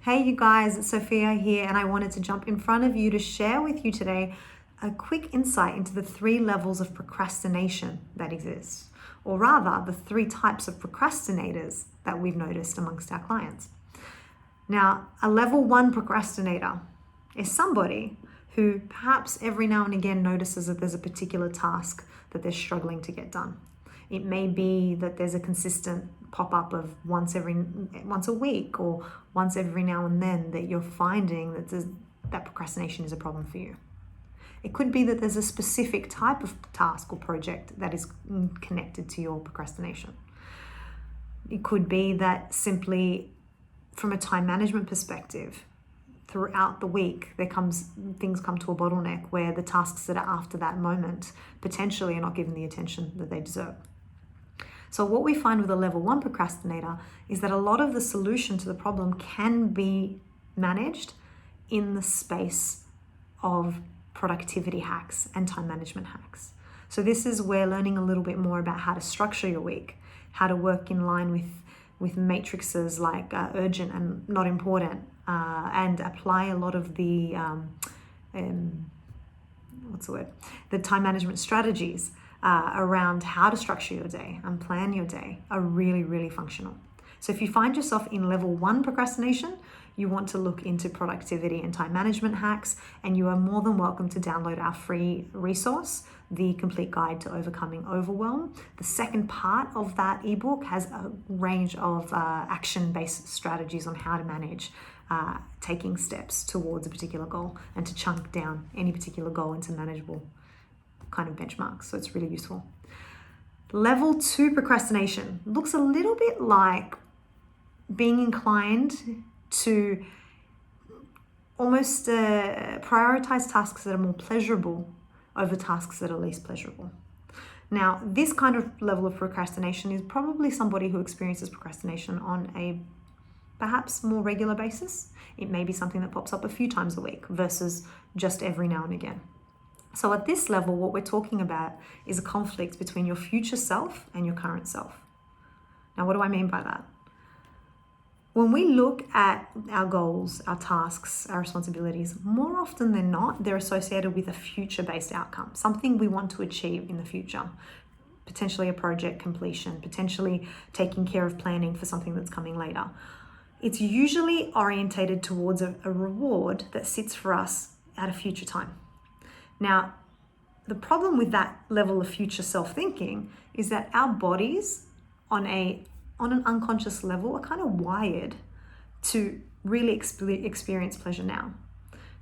Hey you guys, it's Sophia here, and I wanted to jump in front of you to share with you today a quick insight into the 3 levels of procrastination that exist, or rather the 3 types of procrastinators that we've noticed amongst our clients. Now, a level 1 procrastinator is somebody who perhaps every now and again notices that there's a particular task that they're struggling to get done. It may be that there's a consistent pop-up of once a week or once every now and then that you're finding that procrastination is a problem for you. It could be that there's a specific type of task or project that is connected to your procrastination. It could be that simply from a time management perspective, throughout the week, things come to a bottleneck where the tasks that are after that moment potentially are not given the attention that they deserve. So what we find with a level 1 procrastinator is that a lot of the solution to the problem can be managed in the space of productivity hacks and time management hacks. So this is where learning a little bit more about how to structure your week, how to work in line with matrices like urgent and not important, and apply a lot of the the time management strategies around how to structure your day and plan your day are really, really functional. So if you find yourself in level 1 procrastination, you want to look into productivity and time management hacks, and you are more than welcome to download our free resource, The Complete Guide to Overcoming Overwhelm. The second part of that ebook has a range of action-based strategies on how to manage taking steps towards a particular goal and to chunk down any particular goal into manageable kind of benchmarks. So it's really useful. Level 2 procrastination looks a little bit like being inclined to almost prioritize tasks that are more pleasurable over tasks that are least pleasurable. Now, this kind of level of procrastination is probably somebody who experiences procrastination on a perhaps more regular basis. It may be something that pops up a few times a week versus just every now and again. So at this level, what we're talking about is a conflict between your future self and your current self. Now, what do I mean by that? When we look at our goals, our tasks, our responsibilities, more often than not, they're associated with a future-based outcome, something we want to achieve in the future. Potentially a project completion, potentially taking care of planning for something that's coming later. It's usually orientated towards a reward that sits for us at a future time. Now, the problem with that level of future self-thinking is that our bodies on an unconscious level are kind of wired to really experience pleasure now.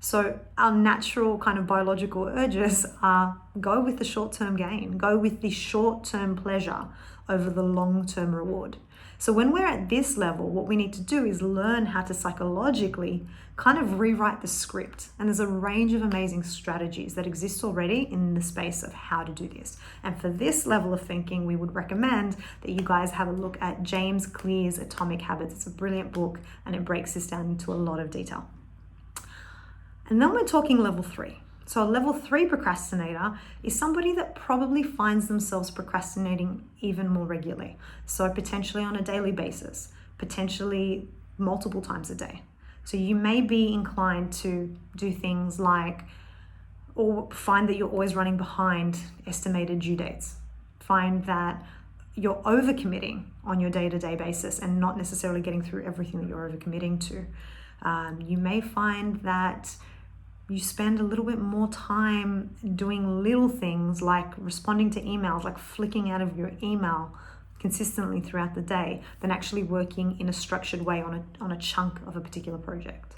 So our natural kind of biological urges are go with the short-term gain, go with the short-term pleasure over the long-term reward. So when we're at this level, what we need to do is learn how to psychologically kind of rewrite the script. And there's a range of amazing strategies that exist already in the space of how to do this. And for this level of thinking, we would recommend that you guys have a look at James Clear's Atomic Habits. It's a brilliant book and it breaks this down into a lot of detail. And then we're talking level 3. So a level 3 procrastinator is somebody that probably finds themselves procrastinating even more regularly. So potentially on a daily basis, potentially multiple times a day. So you may be inclined to do things like, or find that you're always running behind estimated due dates. Find that you're overcommitting on your day-to-day basis and not necessarily getting through everything that you're overcommitting to. You may find that you spend a little bit more time doing little things like responding to emails, like flicking out of your email consistently throughout the day, than actually working in a structured way on a chunk of a particular project.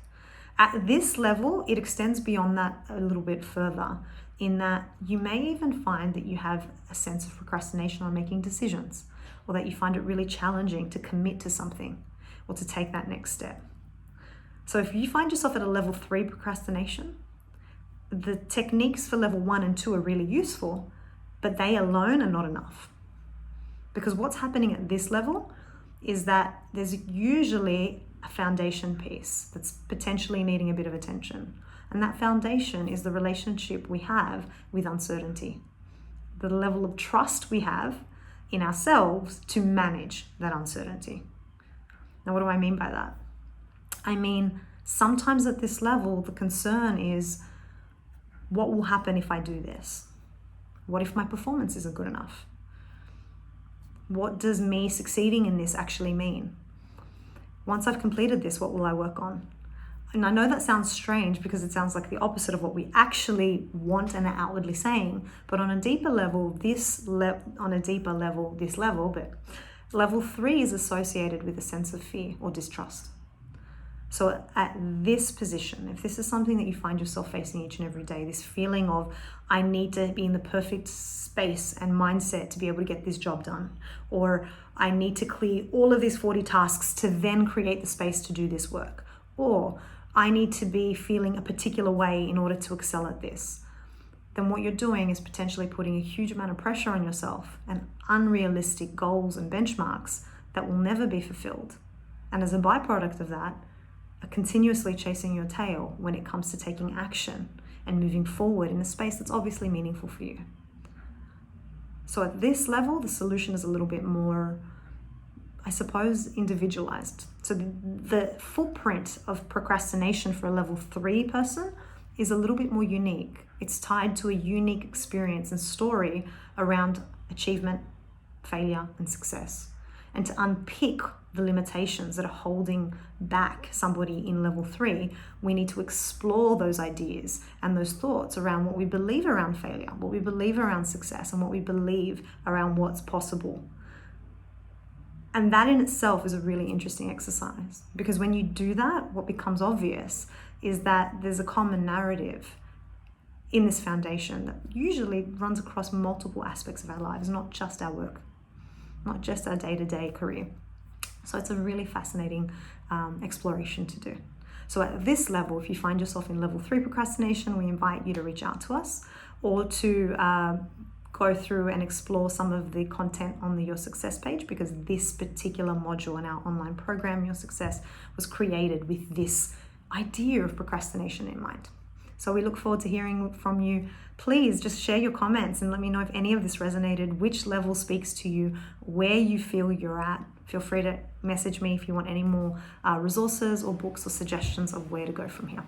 At this level, it extends beyond that a little bit further, in that you may even find that you have a sense of procrastination on making decisions, or that you find it really challenging to commit to something or to take that next step. So if you find yourself at a level 3 procrastination, the techniques for level 1 and 2 are really useful, but they alone are not enough. Because what's happening at this level is that there's usually a foundation piece that's potentially needing a bit of attention. And that foundation is the relationship we have with uncertainty, the level of trust we have in ourselves to manage that uncertainty. Now, what do I mean by that? I mean, sometimes at this level, the concern is, what will happen if I do this? What if my performance isn't good enough? What does me succeeding in this actually mean? Once I've completed this, what will I work on? And I know that sounds strange because it sounds like the opposite of what we actually want and are outwardly saying. But on a deeper level, this level, but level 3 is associated with a sense of fear or distrust. So at this position, if this is something that you find yourself facing each and every day, this feeling of, I need to be in the perfect space and mindset to be able to get this job done, or I need to clear all of these 40 tasks to then create the space to do this work, or I need to be feeling a particular way in order to excel at this, then what you're doing is potentially putting a huge amount of pressure on yourself and unrealistic goals and benchmarks that will never be fulfilled. And as a byproduct of that, are continuously chasing your tail when it comes to taking action and moving forward in a space that's obviously meaningful for you. So at this level, the solution is a little bit more, I suppose, individualized. So the footprint of procrastination for a level 3 person is a little bit more unique. It's tied to a unique experience and story around achievement, failure, and success. And to unpick the limitations that are holding back somebody in level 3, we need to explore those ideas and those thoughts around what we believe around failure, what we believe around success, and what we believe around what's possible. And that in itself is a really interesting exercise, because when you do that, what becomes obvious is that there's a common narrative in this foundation that usually runs across multiple aspects of our lives, not just our work, not just our day-to-day career. So it's a really fascinating exploration to do. So at this level, if you find yourself in level 3 procrastination, we invite you to reach out to us, or to go through and explore some of the content on the Your Success page, because this particular module in our online program, Your Success, was created with this idea of procrastination in mind. So we look forward to hearing from you. Please just share your comments and let me know if any of this resonated, which level speaks to you, where you feel you're at. Feel free to message me if you want any more resources or books or suggestions of where to go from here.